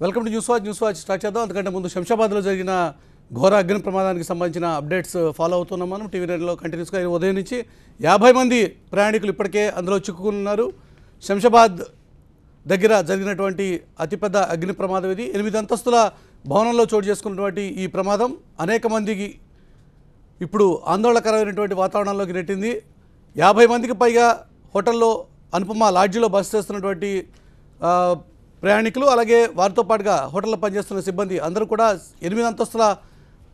Welcome to news watch start చేద్దాం. అందుకంటే ముందు శంషాబాద్లో జరిగిన ఘోర అగ్ని ప్రమాదానికి సంబంధించిన అప్డేట్స్ ఫాలో అవుతున్నాం. మనం టీవీ నైన్లో కంటిన్యూస్గా ఉదయం నుంచి 50 మంది ప్రయాణికులు ఇప్పటికే అందులో చిక్కుకున్నారు. శంషాబాద్ దగ్గర జరిగినటువంటి అతిపెద్ద అగ్ని ప్రమాదం ఇది. 8 అంతస్తుల భవనంలో చోటు చేసుకున్నటువంటి ఈ ప్రమాదం అనేక మందికి ఇప్పుడు ఆందోళనకరమైనటువంటి వాతావరణంలోకి నెట్టింది. 50 మందికి పైగా హోటల్లో అనుపమ లాడ్జిలో బస చేస్తున్నటువంటి ప్రయాణికులు, అలాగే వారితో పాటుగా హోటల్లో పనిచేస్తున్న సిబ్బంది అందరూ కూడా 8 అంతస్తుల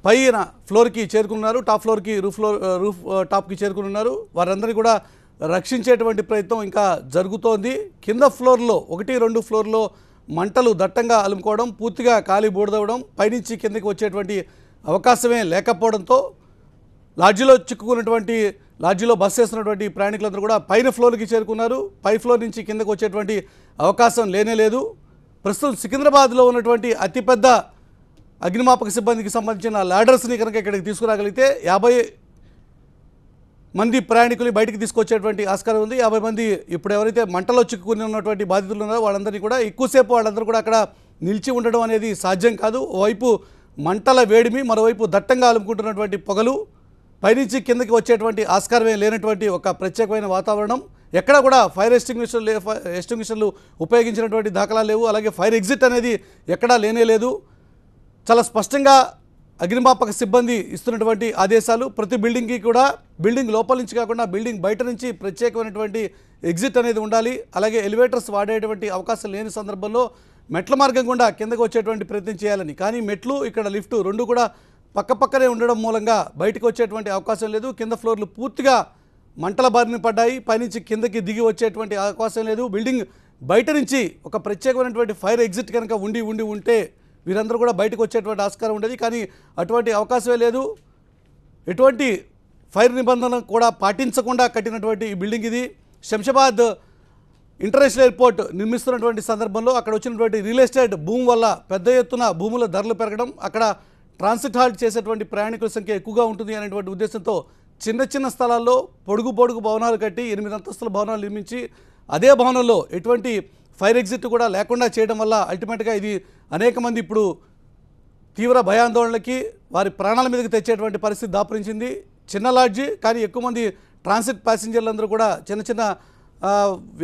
పైన ఫ్లోర్కి చేరుకున్నారు. టాప్ ఫ్లోర్కి రూఫ్ టాప్కి చేరుకున్నారు. వారందరినీ కూడా రక్షించేటువంటి ప్రయత్నం ఇంకా జరుగుతోంది. కింద ఫ్లోర్లో 1-2 ఫ్లోర్లో మంటలు దట్టంగా అలుముకోవడం, పూర్తిగా కాలి బూడిదవ్వడం, పైనుంచి కిందకి వచ్చేటువంటి అవకాశమే లేకపోవడంతో లాడ్జిలో బస్ చేస్తున్నటువంటి ప్రయాణికులందరూ కూడా పైన ఫ్లోర్కి చేరుకున్నారు. పై ఫ్లోర్ నుంచి కిందకు వచ్చేటువంటి అవకాశం లేనేలేదు. ప్రస్తుతం సికింద్రాబాద్లో ఉన్నటువంటి అతిపెద్ద అగ్నిమాపక సిబ్బందికి సంబంధించిన ల్యాడర్స్ని కనుక ఇక్కడికి తీసుకురాగలిగితే 50 మంది ప్రయాణికుల్ని బయటికి తీసుకొచ్చేటువంటి ఆస్కారం ఉంది. 50 మంది ఇప్పుడు ఎవరైతే మంటలో చిక్కుకుని ఉన్నటువంటి బాధితులు ఉన్నారో వాళ్ళందరినీ కూడా ఎక్కువసేపు వాళ్ళందరూ కూడా అక్కడ నిలిచి ఉండడం అనేది సాధ్యం కాదు. ఓవైపు మంటల వేడిమి, మరోవైపు దట్టంగా అలుముకుంటున్నటువంటి పొగలు, పైనుంచి కిందకి వచ్చేటువంటి ఆస్కారమే లేనటువంటి ఒక ప్రత్యేకమైన వాతావరణం. ఎక్కడ కూడా ఫైర్ ఎస్టింగ్విషర్లు ఉపయోగించినటువంటి దాఖలా లేవు. అలాగే ఫైర్ ఎగ్జిట్ అనేది ఎక్కడా లేనేలేదు. చాలా స్పష్టంగా అగ్నిమాపక సిబ్బంది ఇస్తున్నటువంటి ఆదేశాలు, ప్రతి బిల్డింగ్కి కూడా బిల్డింగ్ లోపల నుంచి కాకుండా బిల్డింగ్ బయట నుంచి ప్రత్యేకమైనటువంటి ఎగ్జిట్ అనేది ఉండాలి. అలాగే ఎలివేటర్స్ వాడేటువంటి అవకాశం లేని సందర్భంలో మెట్ల మార్గం గుండా కిందకు వచ్చేటువంటి ప్రయత్నం చేయాలని. కానీ మెట్లు, ఇక్కడ లిఫ్ట్ రెండు కూడా పక్కపక్కనే ఉండడం మూలంగా బయటకు వచ్చేటువంటి అవకాశం లేదు. కింద ఫ్లోర్లు పూర్తిగా మంటల బారిన పడ్డాయి. పైనుంచి కిందకి దిగి వచ్చేటువంటి అవకాశం లేదు. బిల్డింగ్ బయట నుంచి ఒక ప్రత్యేకమైనటువంటి ఫైర్ ఎగ్జిట్ కనుక ఉంటే వీరందరూ కూడా బయటకు వచ్చేటువంటి ఆస్కారం ఉండేది. కానీ అటువంటి అవకాశమే లేదు. ఎటువంటి ఫైర్ నిబంధనలు కూడా పాటించకుండా కట్టినటువంటి ఈ బిల్డింగ్ ఇది. శంషాబాద్ ఇంటర్నేషనల్ ఎయిర్పోర్ట్ నిర్మిస్తున్నటువంటి సందర్భంలో అక్కడ వచ్చినటువంటి రియల్ ఎస్టేట్ భూమి వల్ల పెద్ద ఎత్తున భూముల ధరలు పెరగడం, అక్కడ ట్రాన్సిట్ చేసేటువంటి ప్రయాణికుల సంఖ్య ఎక్కువగా ఉంటుంది అనేటువంటి ఉద్దేశంతో చిన్న స్థలాల్లో పొడుగు భవనాలు కట్టి 8 అంతస్తుల భవనాలు నిర్మించి అదే భవనంలో ఎటువంటి ఫైర్ ఎగ్జిట్ కూడా లేకుండా చేయడం వల్ల అల్టిమేట్గా ఇది అనేక మంది ఇప్పుడు తీవ్ర భయాందోళనలకి, వారి ప్రాణాల మీదకి తెచ్చేటువంటి పరిస్థితి దాపురించింది. చిన్న లాడ్జి కానీ ఎక్కువ మంది ట్రాన్సిట్ ప్యాసింజర్లందరూ కూడా చిన్న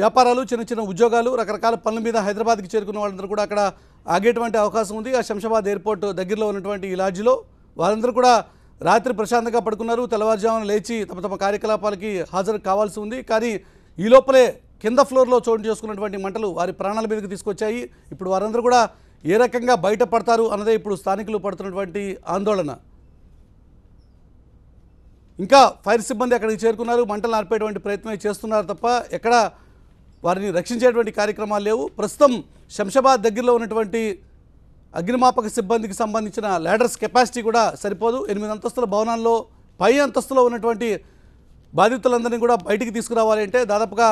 వ్యాపారాలు, చిన్న ఉద్యోగాలు, రకరకాల పనుల మీద హైదరాబాద్కి చేరుకున్న వాళ్ళందరూ కూడా అక్కడ ఆగేటువంటి అవకాశం ఉంది. ఆ శంషాబాద్ ఎయిర్పోర్ట్ దగ్గరలో ఉన్నటువంటి ఈ లాడ్జిలో వారందరూ కూడా రాత్రి ప్రశాంతంగా పడుకున్నారు. తెల్లవారుజామున లేచి తమ కార్యకలాపాలకి హాజరు కావాల్సి ఉంది. కానీ ఈ లోపలే కింద ఫ్లోర్లో చోటు చేసుకున్నటువంటి మంటలు వారి ప్రాణాల మీదకి తీసుకొచ్చాయి. ఇప్పుడు వారందరూ కూడా ఏ రకంగా బయటపడతారు అన్నదే ఇప్పుడు స్థానికులు పడుతున్నటువంటి ఆందోళన. ఇంకా ఫైర్ సిబ్బంది అక్కడికి చేరుకున్నారు, మంటలు ఆర్పేటువంటి ప్రయత్నం చేస్తున్నారు తప్ప ఎక్కడ వారిని రక్షించేటువంటి కార్యక్రమాలు లేవు. ప్రస్తుతం శంషాబాద్ దగ్గరలో ఉన్నటువంటి అగ్నిమాపక సిబ్బందికి సంబంధించిన ల్యాడర్స్ కెపాసిటీ కూడా సరిపోదు. 8 అంతస్తుల భవనాల్లో పై అంతస్తులో ఉన్నటువంటి బాధితులందరినీ కూడా బయటికి తీసుకురావాలి అంటే దాదాపుగా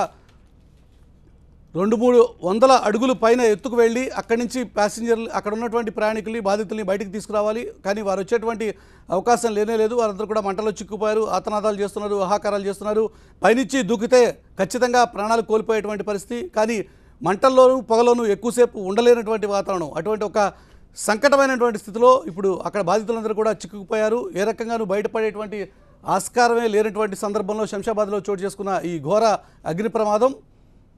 200-300 అడుగులు పైన ఎత్తుకు వెళ్ళి అక్కడి నుంచి ప్యాసింజర్లు, అక్కడ ఉన్నటువంటి ప్రయాణికుల్ని, బాధితుల్ని బయటికి తీసుకురావాలి. కానీ వారు వచ్చేటువంటి అవకాశం లేనేలేదు. వారందరూ కూడా మంటలో చిక్కుపోయారు, ఆతనాదాలు చేస్తున్నారు, ఆహాకారాలు చేస్తున్నారు. పైనుంచి దూకితే ఖచ్చితంగా ప్రాణాలు కోల్పోయేటువంటి పరిస్థితి. కానీ మంటల్లోనూ పొగలోనూ ఎక్కువసేపు ఉండలేనటువంటి వాతావరణం. అటువంటి ఒక సంకటమైనటువంటి స్థితిలో ఇప్పుడు అక్కడ బాధితులందరూ కూడా చిక్కుకుపోయారు. ఏ రకంగానూ బయటపడేటువంటి ఆస్కారమే లేనటువంటి సందర్భంలో శంషాబాద్లో చోటు చేసుకున్న ఈ ఘోర అగ్ని ప్రమాదం.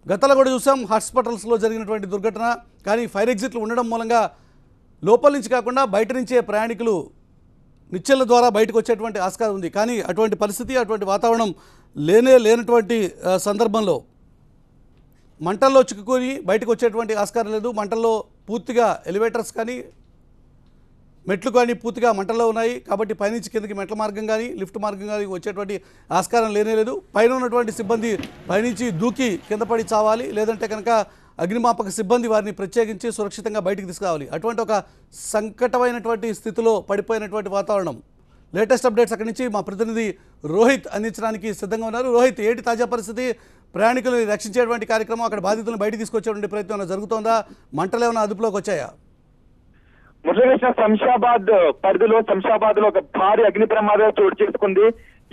గతంలో కూడా చూసాం హాస్పిటల్స్లో జరిగినటువంటి దుర్ఘటన. కానీ ఫైర్ ఎగ్జిట్లు ఉండడం మూలంగా లోపల నుంచి కాకుండా బయట నుంచే ప్రయాణికులు నిచ్చెళ్ల ద్వారా బయటకు వచ్చేటువంటి ఆస్కారం ఉంది. కానీ అటువంటి పరిస్థితి, అటువంటి వాతావరణం లేనటువంటి సందర్భంలో మంటల్లో చిక్కుకొని బయటకు వచ్చేటువంటి ఆస్కారం లేదు. మంటల్లో పూర్తిగా ఎలివేటర్స్ కానీ మెట్లు కానీ పూర్తిగా మంటల్లో ఉన్నాయి. కాబట్టి పైనుంచి కిందకి మెట్ల మార్గం కానీ లిఫ్ట్ మార్గం కానీ వచ్చేటువంటి ఆస్కారం లేనేలేదు. పైన ఉన్నటువంటి సిబ్బంది పైనుంచి దూకి కింద పడి చావాలి, లేదంటే కనుక అగ్నిమాపక సిబ్బంది వారిని ప్రత్యేకించి సురక్షితంగా బయటికి తీసుకురావాలి. అటువంటి ఒక సంకటమైనటువంటి స్థితిలో పడిపోయినటువంటి వాతావరణం. లేటెస్ట్ అప్డేట్స్ అక్కడి నుంచి మా ప్రతినిధి రోహిత్ అందించడానికి సిద్ధంగా ఉన్నారు. రోహిత్, ఏంటి తాజా పరిస్థితి? ప్రయాణికులను రక్షించేటువంటి కార్యక్రమం, అక్కడ బాధితులను బయటికి తీసుకొచ్చేటువంటి ప్రయత్నం జరుగుతోందా? మంటలు ఏమైనా అదుపులోకి వచ్చాయా? మురళీకృష్ణ, శంషాబాద్ లో ఒక భారీ అగ్ని ప్రమాదం చోటు చేసుకుంది.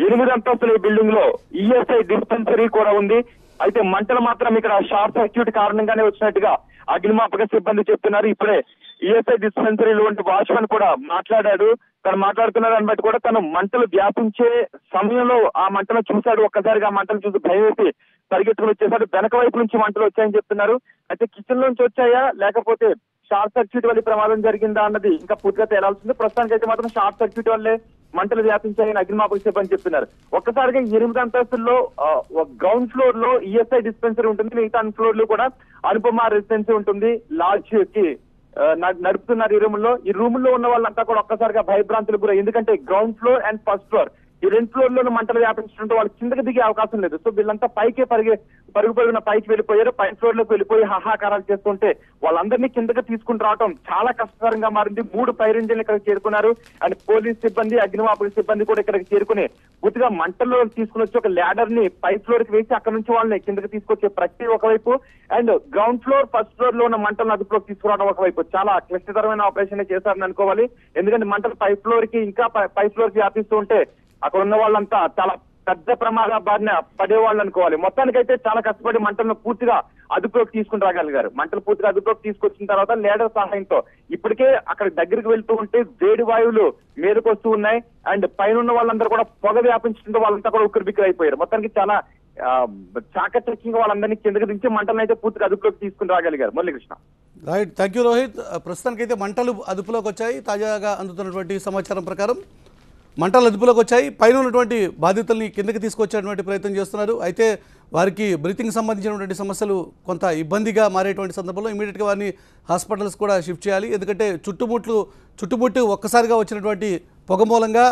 8 అంతస్తుల బిల్డింగ్ లో ఈఎస్ఐ డిస్పెన్సరీ కూడా ఉంది. అయితే మంటలు మాత్రం ఇక్కడ షార్ట్ సర్క్యూట్ కారణంగానే వచ్చినట్టుగా అగ్నిమాపక సిబ్బంది చెప్తున్నారు. ఇప్పుడే ఈఎస్ఐ డిస్పెన్సరీలో ఉండే వాచ్మెన్ కూడా మాట్లాడాడు. తను మాట్లాడుతున్న దాన్ని బట్టి కూడా తను మంటలు వ్యాపించే సమయంలో ఆ మంటలు చూశాడు. ఒక్కసారిగా ఆ మంటలు చూసి భయం వేసి పరిగెత్తుకుని వచ్చేసాడు. వెనక వైపు నుంచి మంటలు వచ్చాయని చెప్తున్నారు. అయితే కిచెన్ నుంచి వచ్చాయా లేకపోతే షార్ట్ సర్క్యూట్ వల్ల ప్రమాదం జరిగిందా అన్నది ఇంకా పూర్తిగా తేలాల్సింది. ప్రస్తుతానికి అయితే మాత్రం షార్ట్ సర్క్యూట్ వల్లే మంటలు వ్యాపించాయని అగ్నిమాపక సిబ్బంది చెప్తున్నారు. ఒక్కసారిగా 8 అంతస్తుల్లో గ్రౌండ్ ఫ్లోర్ లో ఈఎస్ఐ డిస్పెన్సరీ ఉంటుంది. మిగతా ఫ్లోర్ లో కూడా అనుపమ రెసిడెన్సీ ఉంటుంది. లాడ్జ్ కి నడుపుతున్నారు ఈ రూమ్ లో ఉన్న వాళ్ళంతా కూడా ఒక్కసారిగా భయభ్రాంతులు గురై, ఎందుకంటే ground floor and first floor ఈ 2 ఫ్లోర్లను మంటలు వ్యాపించడంతో వాళ్ళు కిందకి దిగే అవకాశం లేదు. సో వీళ్ళంతా పైకే పరుగున పైకి వెళ్ళిపోయారు. పై ఫ్లోర్ లోకి వెళ్ళిపోయి హాహాకారాలు చేస్తుంటే వాళ్ళందరినీ కిందకి తీసుకుని రావడం చాలా కష్టతరంగా మారింది. 3 ఫైర్ ఇంజిన్లు ఇక్కడికి చేరుకున్నారు. అండ్ పోలీస్ సిబ్బంది అగ్నిమాపక సిబ్బంది కూడా ఇక్కడికి చేరుకుని పూర్తిగా మంటల్లో తీసుకుని వచ్చి ఒక ల్యాడర్ ని పై ఫ్లోర్ కి వేసి అక్కడ నుంచి వాళ్ళని కిందకి తీసుకొచ్చే ప్రక్రియ ఒకవైపు, and ground floor first floor లో ఉన్న మంటలను అదుపులోకి తీసుకురావడం ఒకవైపు చాలా క్లిష్టతరమైన ఆపరేషన్ చేశారని అనుకోవాలి. ఎందుకంటే మంటలు పై ఫ్లోర్ కి ఇంకా పై ఫ్లోర్ కి వ్యాపిస్తూ ఉంటే అక్కడ ఉన్న వాళ్ళంతా చాలా పెద్ద ప్రమాద బారిన పడేవాళ్ళు అనుకోవాలి. మొత్తానికైతే చాలా కష్టపడి మంటలను పూర్తిగా అదుపులోకి తీసుకుని రాగలిగారు. మంటలు పూర్తిగా అదుపులోకి తీసుకొచ్చిన తర్వాత లేడర్ సహాయంతో ఇప్పటికే అక్కడ దగ్గరికి వెళ్తూ ఉంటే వేడి వాయువులు మీదకు వస్తూ ఉన్నాయి. అండ్ పైన ఉన్న వాళ్ళందరూ కూడా పొగ వ్యాపించడంతో వాళ్ళంతా కూడా ఉక్కిరిబిక్కిరి అయిపోయారు. మొత్తానికి చాలా చాకచక్యంగా వాళ్ళందరినీ కిందకి దించి మంటలను అయితే పూర్తిగా అదుపులోకి తీసుకుని రాగలిగారు. Muralikrishna. Right, thank you Rohit. ప్రస్తుతానికైతే మంటలు అదుపులోకి వచ్చాయి. తాజాగా అందుతున్నటువంటి సమాచారం ప్రకారం మంటలు అదుపులోకి వచ్చాయి. పైన ఉన్నటువంటి బాధితుల్ని కిందకి తీసుకొచ్చేటువంటి ప్రయత్నం చేస్తున్నారు. అయితే వారికి బ్రీతింగ్ సంబంధించినటువంటి సమస్యలు కొంత ఇబ్బందిగా మారేటువంటి సందర్భంలో ఇమీడియట్గా వారిని హాస్పిటల్స్ కూడా షిఫ్ట్ చేయాలి. ఎందుకంటే చుట్టుముట్టు ఒక్కసారిగా వచ్చినటువంటి పొగ మూలంగా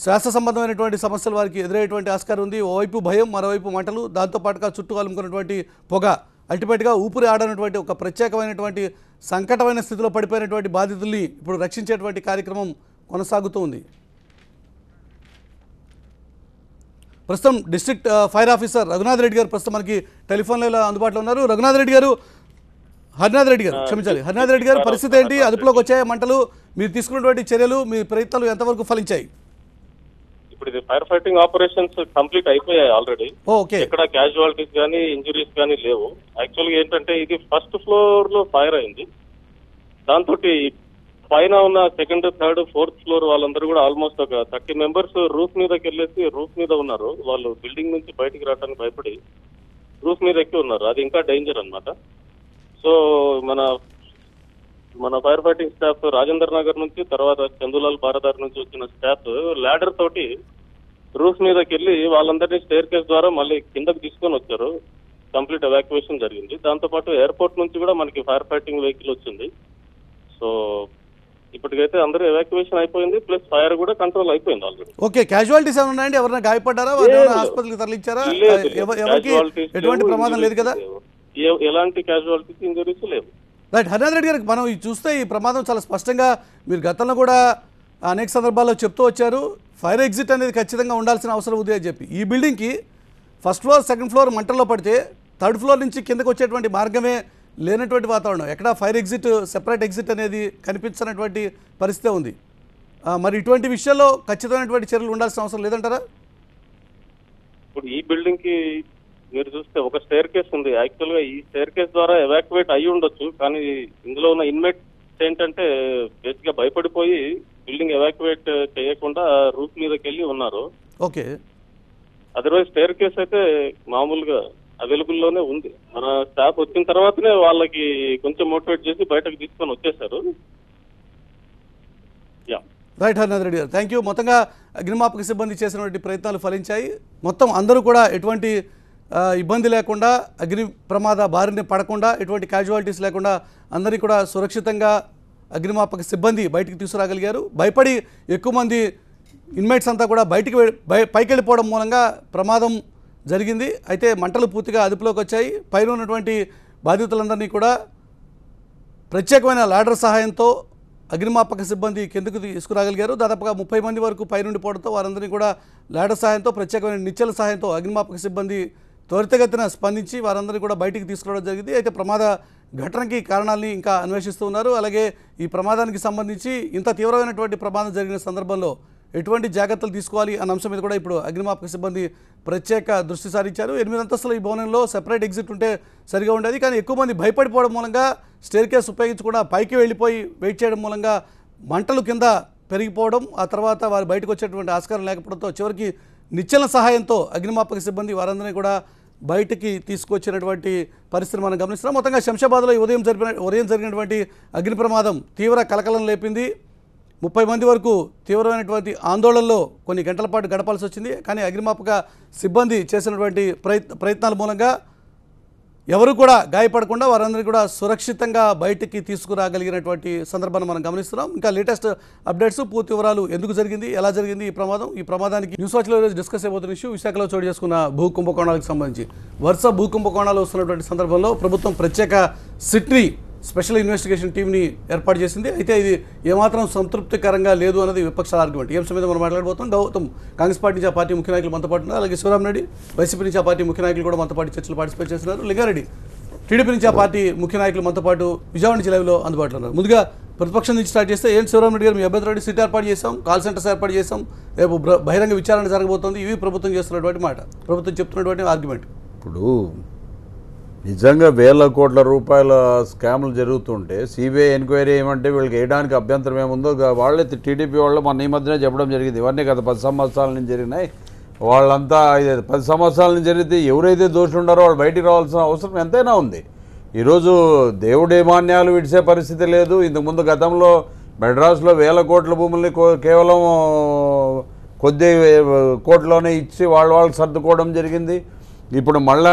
శ్వాస సంబంధమైనటువంటి సమస్యలు వారికి ఎదురయ్యేటువంటి ఆస్కారం ఉంది. ఓవైపు భయం, మరోవైపు మంటలు, దాంతోపాటుగా చుట్టూ అలుముకున్నటువంటి పొగ, అల్టిమేట్గా ఊపిరి ఆడనటువంటి ఒక ప్రత్యేకమైనటువంటి సంకటమైన స్థితిలో పడిపోయినటువంటి బాధితుల్ని ఇప్పుడు రక్షించేటువంటి కార్యక్రమం కొనసాగుతూ ఉంది. ప్రస్తుతం district fire officer Raghunath Reddy గారు ప్రస్తుతం మనకి టెలిఫోన్ లైన్లో అందుబాటులో ఉన్నారు. హరినాథ్ రెడ్డి గారు పరిస్థితి ఏంటి? అదుపులోకి వచ్చాయి మంటలు? మీరు తీసుకున్నటువంటి చర్యలు, మీ ప్రయత్నాలు ఎంతవరకు ఫలించాయి? ఇప్పుడు ఇది ఫైర్ ఫైటింగ్ ఆపరేషన్స్ కంప్లీట్ అయిపోయాయి ఆల్రెడీ. ఓకే, ఎక్కడ క్యాజువాలిటీస్ కానీ ఇంజురీస్ కానీ లేవు. యాక్చువల్గా ఏంటంటే ఇది ఫస్ట్ ఫ్లోర్ లో ఫైర్ అయింది. దాంతో పైన ఉన్న సెకండ్, థర్డ్, ఫోర్త్ ఫ్లోర్ వాళ్ళందరూ కూడా ఆల్మోస్ట్ ఒక 30 మెంబర్స్ రూఫ్ మీదకి వెళ్ళేసి రూఫ్ మీద ఉన్నారు. వాళ్ళు బిల్డింగ్ నుంచి బయటికి రావడానికి భయపడి రూఫ్ మీద ఎక్కి ఉన్నారు. అది ఇంకా డేంజర్ అన్నమాట. సో మన fire fighting staff Rajendra Nagar నుంచి, తర్వాత చందులాల్ బారదార్ నుంచి వచ్చిన స్టాఫ్ ల్యాడర్ తోటి రూఫ్ మీదకి వెళ్ళి వాళ్ళందరినీ స్టేర్ కేస్ ద్వారా మళ్ళీ కిందకి తీసుకొని వచ్చారు. కంప్లీట్ ఎవాక్యుయేషన్ జరిగింది. దాంతోపాటు ఎయిర్పోర్ట్ నుంచి కూడా మనకి ఫైర్ ఫైటింగ్ వెహికల్ వచ్చింది. సో ఇప్పటికైతే అందరూ ఎవాక్యుయేషన్ అయిపోయింది, ప్లస్ ఫైర్ కూడా కంట్రోల్ అయిపోయింది ఆల్రెడీ. ఓకే, క్యాజువాలిటీస్ ఏమైనా ఉన్నాయండి? ఎవరైనా గాయపడ్డారా? హాస్పిటల్కి తరలించారా? ఎవరికి ఎటువంటి ప్రమాదం లేదు కదా? ఎలాంటి క్యాజువాలిటీస్, ఇంజరీస్ లేవు. రైట్, హరినాథ్ రెడ్డి గారికి మనం చూస్తే ఈ ప్రమాదం చాలా స్పష్టంగా మీరు గతంలో కూడా అనేక సందర్భాల్లో చెప్తూ వచ్చారు, ఫైర్ ఎగ్జిట్ అనేది ఖచ్చితంగా ఉండాల్సిన అవసరం ఉంది అని చెప్పి. ఈ బిల్డింగ్కి ఫస్ట్ ఫ్లోర్, సెకండ్ ఫ్లోర్ మంటల్లో పడితే థర్డ్ ఫ్లోర్ నుంచి కిందకు వచ్చేటువంటి మార్గమే లేనటువంటి వాతావరణం, ఎక్కడ ఫైర్ ఎగ్జిట్, సెపరేట్ ఎగ్జిట్ అనేది కనిపించినటువంటి పరిస్థితి ఉంది. మరి ఇటువంటి విషయాల్లో ఖచ్చితమైనటువంటి చర్యలు ఉండాల్సిన అవసరం లేదంటారా? ఇప్పుడు ఈ బిల్డింగ్ కి మీరు చూస్తే ఒక స్టేర్ కేస్ ఉంది. యాక్చువల్ గా ఈ స్టేర్ కేస్ ద్వారా ఎవాక్యువేట్ అయ్యి ఉండొచ్చు, కానీ ఇందులో ఉన్న ఇన్మేట్స్ ఏంటంటే బేసిక్ గా భయపడిపోయి బిల్డింగ్ ఎవాక్యువేట్ చేయకుండా రూఫ్ మీదకి వెళ్ళి ఉన్నారు. ఓకే, అదర్వైజ్ స్టేర్ కేస్ అయితే మామూలుగా అవైలబుల్ లోనే ఉంది. మన స్టాఫ్ వచ్చిన తర్వాతనే వాళ్ళకి కొంచెం మోటివేట్ చేసి బయటకు తీసుకొని వచ్చేసారు. రైట్ హరినాథ్ రెడ్డి గారు, థ్యాంక్ యూ. మొత్తంగా అగ్నిమాపక సిబ్బంది చేసినటువంటి ప్రయత్నాలు ఫలించాయి. మొత్తం అందరూ కూడా ఎటువంటి ఇబ్బంది లేకుండా, అగ్ని ప్రమాద బారిన పడకుండా, ఎటువంటి క్యాజువాలిటీస్ లేకుండా అందరినీ కూడా సురక్షితంగా అగ్నిమాపక సిబ్బంది బయటికి తీసుకురాగలిగారు. భయపడి ఎక్కువ మంది ఇన్మేట్స్ అంతా కూడా పైకి వెళ్ళిపోవడం మూలంగా ప్రమాదం జరిగింది. అయితే మంటలు పూర్తిగా అదుపులోకి వచ్చాయి. పైన ఉన్నటువంటి బాధితులందరినీ కూడా ప్రత్యేకమైన లాడర్ సహాయంతో అగ్నిమాపక సిబ్బంది కిందకు తీసుకురాగలిగారు. దాదాపుగా 30 మంది వరకు పైనుండి పోవడంతో వారందరినీ కూడా లాడర్ సహాయంతో, ప్రత్యేకమైన నిచ్చెల సహాయంతో అగ్నిమాపక సిబ్బంది త్వరితగతిన స్పందించి వారందరినీ కూడా బయటికి తీసుకురావడం జరిగింది. అయితే ప్రమాద ఘటనకి కారణాలని ఇంకా అన్వేషిస్తూ ఉన్నారు. అలాగే ఈ ప్రమాదానికి సంబంధించి ఇంత తీవ్రమైనటువంటి ప్రమాదం జరిగిన సందర్భంలో ఎటువంటి జాగ్రత్తలు తీసుకోవాలి అన్న అంశం మీద కూడా ఇప్పుడు అగ్నిమాపక సిబ్బంది ప్రత్యేక దృష్టి సారించారు. 8 అంతస్తుల ఈ భవనంలో సెపరేట్ ఎగ్జిట్ ఉంటే సరిగా ఉండేది, కానీ ఎక్కువ మంది భయపడిపోవడం మూలంగా స్టేర్ కేస్ ఉపయోగించకుండా పైకి వెళ్ళిపోయి వెయిట్ చేయడం మూలంగా మంటలు కింద పెరిగిపోవడం, ఆ తర్వాత వారు బయటకు వచ్చేటువంటి ఆస్కారం లేకపోవడంతో చివరికి నిచ్చెన సహాయంతో అగ్నిమాపక సిబ్బంది వారందరినీ కూడా బయటికి తీసుకొచ్చినటువంటి పరిస్థితిని మనం గమనిస్తున్నాం. మొత్తంగా శంషాబాద్లో ఉదయం జరిగినటువంటి అగ్ని ప్రమాదం తీవ్ర కలకలం లేపింది. 30 మంది వరకు తీవ్రమైనటువంటి ఆందోళనలో కొన్ని గంటల పాటు గడపాల్సి వచ్చింది. కానీ అగ్నిమాపక సిబ్బంది చేసినటువంటి ప్రయత్నాల మూలంగా ఎవరు కూడా గాయపడకుండా వారందరినీ కూడా సురక్షితంగా బయటికి తీసుకురాగలిగినటువంటి సందర్భాన్ని మనం గమనిస్తున్నాం. ఇంకా లేటెస్ట్ అప్డేట్స్, పూర్తి వివరాలు, ఎందుకు జరిగింది, ఎలా జరిగింది ఈ ప్రమాదానికి న్యూస్ వాచ్లో ఈరోజు డిస్కస్ అయిపోతున్న ఇష్యూ విశాఖలో చోటు చేసుకున్న భూ కుంభకోణాలకు సంబంధించి వరుస భూ కుంభకోణాలు వస్తున్నటువంటి సందర్భంలో ప్రభుత్వం ప్రత్యేక సిట్ని స్పెషల్ ఇన్వెస్టిగేషన్ టీంని ఏర్పాటు చేసింది. అయితే ఇది ఏమాత్రం సంతృప్తికరంగా లేదు అన్నది విపక్షాల ఆర్గ్యుమెంట్. ఈ అంశం మీద మనం మాట్లాడబోతున్నాం. గౌతమ్ కాంగ్రెస్ పార్టీ నుంచి ఆ పార్టీ ముఖ్య నాయకులు మనతో పాటు ఉన్నారు. అలాగే శివరామరెడ్డి వైసీపీ నుంచి ఆ పార్టీ ముఖ్య నాయకులు కూడా మనతో పాటు చర్చలు పార్టిసిపేట్ చేస్తున్నారు. లింగారెడ్డి టీడీపీ నుంచి ఆ పార్టీ ముఖ్య నాయకులు మనతో పాటు విజయవాడ నుంచి లైవ్లో అందుబాటులో ఉన్నారు. ముందుగా ప్రతిపక్షం నుంచి స్టార్ట్ చేస్తే ఏంటి శివరామరెడ్డి గారు, మీ అభ్యర్థులు సిట్ ఏర్పాటు చేశాం, కాల్ సెంటర్స్ ఏర్పాటు చేశాం, రేపు బహిరంగ విచారణ జరగబోతోంది, ఇవి ప్రభుత్వం చేస్తున్నటువంటి మాట, ప్రభుత్వం చెప్తున్నటువంటి ఆర్గ్యుమెంట్. ఇప్పుడు నిజంగా వేల కోట్ల రూపాయల స్కాములు జరుగుతుంటే సిబిఐ ఎంక్వైరీ ఏమంటే వీళ్ళకి వేయడానికి అభ్యంతరం ఏముందో వాళ్ళే టీడీపీ వాళ్ళు మన ఈ మధ్యనే చెప్పడం జరిగింది. ఇవన్నీ గత 10 సంవత్సరాల నుంచి జరిగినాయి. వాళ్ళంతా 10 సంవత్సరాల నుంచి జరిగితే ఎవరైతే దోషులు ఉన్నారో వాళ్ళు బయటికి రావాల్సిన అవసరం ఎంతైనా ఉంది. ఈరోజు దేవుడి మాన్యాలు విడిసే పరిస్థితి లేదు. ఇంతకుముందు గతంలో మెడ్రాస్లో వేల కోట్ల భూముల్ని కేవలం కొద్ది కోట్లోనే ఇచ్చి వాళ్ళకి సర్దుకోవడం జరిగింది. ఇప్పుడు మళ్ళా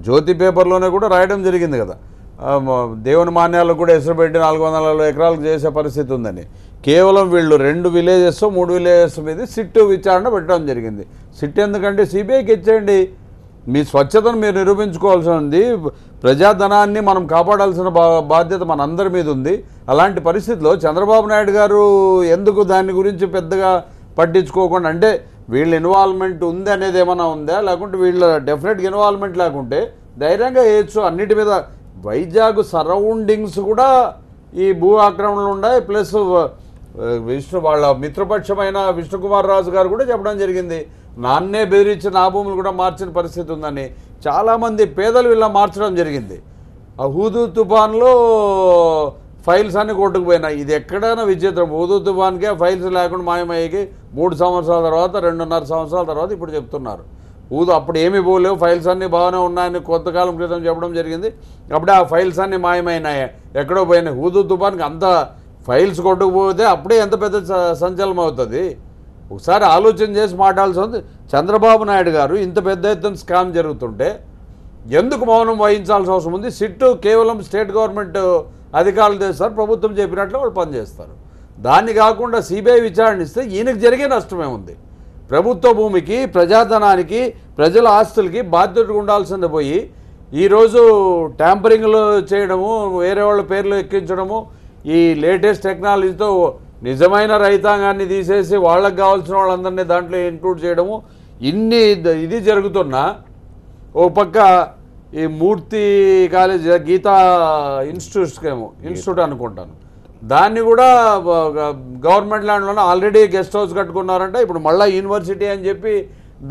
జ్యోతి పేపర్లోనే కూడా రాయడం జరిగింది కదా, దేవుని మాన్యాలకు కూడా ఎసురు పెట్టి 440 ఎకరాలకు చేసే పరిస్థితి ఉందని. కేవలం వీళ్ళు 2 విలేజెస్ 3 విలేజెస్ మీద సిట్ విచారణ పెట్టడం జరిగింది. సిట్ ఎందుకంటే సిబిఐకి ఇచ్చేయండి, మీ స్వచ్ఛతను మీరు నిరూపించుకోవాల్సి ఉంది. ప్రజాధనాన్ని మనం కాపాడాల్సిన బాధ్యత మనందరి మీద ఉంది. అలాంటి పరిస్థితిలో చంద్రబాబు నాయుడు గారు ఎందుకు దాని గురించి పెద్దగా పట్టించుకోకుండా, అంటే వీళ్ళ ఇన్వాల్వ్మెంట్ ఉంది అనేది ఏమైనా ఉందా, లేకుంటే వీళ్ళ డెఫినెట్గా ఇన్వాల్వ్మెంట్ లేకుంటే ధైర్యంగా వేయచ్చు. అన్నిటి మీద వైజాగ్ సరౌండింగ్స్ కూడా ఈ భూ ఆక్రమణలు ఉన్నాయి. ప్లస్ వాళ్ళ మిత్రపక్షమైన విష్ణుకుమార్ రాజు గారు కూడా చెప్పడం జరిగింది, నాన్నే బెదిరించి నా భూములు కూడా మార్చిన పరిస్థితి ఉందని. చాలామంది పేదలు ఇలా మార్చడం జరిగింది. ఆ హుదూ తుఫాన్లో ఫైల్స్ అన్ని కొట్టుకుపోయినాయి. ఇది ఎక్కడైనా విచిత్రం. హుదూ తుఫాన్కే ఫైల్స్ లేకుండా మాయమయ్యేకి 3 సంవత్సరాల తర్వాత 2.5 సంవత్సరాల తర్వాత ఇప్పుడు చెప్తున్నారు. అప్పుడు ఏమీ పోలేవు, ఫైల్స్ అన్నీ బాగానే ఉన్నాయని కొంతకాలం క్రితం చెప్పడం జరిగింది. అప్పుడే ఆ ఫైల్స్ అన్నీ మాయమైనాయి, ఎక్కడో పోయినాయి. హుదూ తుఫాన్కి అంత ఫైల్స్ కొట్టుకుపోతే అప్పుడే ఎంత పెద్ద సంచలనం అవుతుంది. ఒకసారి ఆలోచన చేసి మాట్లాడాల్సి ఉంది. చంద్రబాబు నాయుడు గారు ఇంత పెద్ద ఎత్తున స్కామ్ జరుగుతుంటే ఎందుకు మౌనం వహించాల్సిన అవసరం ఉంది? సిట్టు కేవలం స్టేట్ గవర్నమెంట్ అధికారులు చేస్తారు, ప్రభుత్వం చెప్పినట్లు వాళ్ళు పనిచేస్తారు. దాన్ని కాకుండా సిబిఐ విచారణ ఇస్తే ఈయనకు జరిగే నష్టమే ఉంది. ప్రభుత్వ భూమికి, ప్రజాధనానికి, ప్రజల ఆస్తులకి బాధ్యతగా ఉండాల్సింది పోయి ఈరోజు ట్యాంపరింగ్లు చేయడము, వేరే వాళ్ళ పేర్లు ఎక్కించడము, ఈ లేటెస్ట్ టెక్నాలజీతో నిజమైన రైతాంగాన్ని తీసేసి వాళ్ళకి కావాల్సిన వాళ్ళందరినీ దాంట్లో ఇంక్లూడ్ చేయడము, ఇది జరుగుతున్నా ఓ పక్క ఈ మూర్తి కాలేజ్ గీతా ఇన్స్టిట్యూట్ అనుకుంటాను, దాన్ని కూడా గవర్నమెంట్ ల్యాండ్లోనే ఆల్రెడీ గెస్ట్ హౌస్ కట్టుకున్నారంట. ఇప్పుడు మళ్ళీ యూనివర్సిటీ అని చెప్పి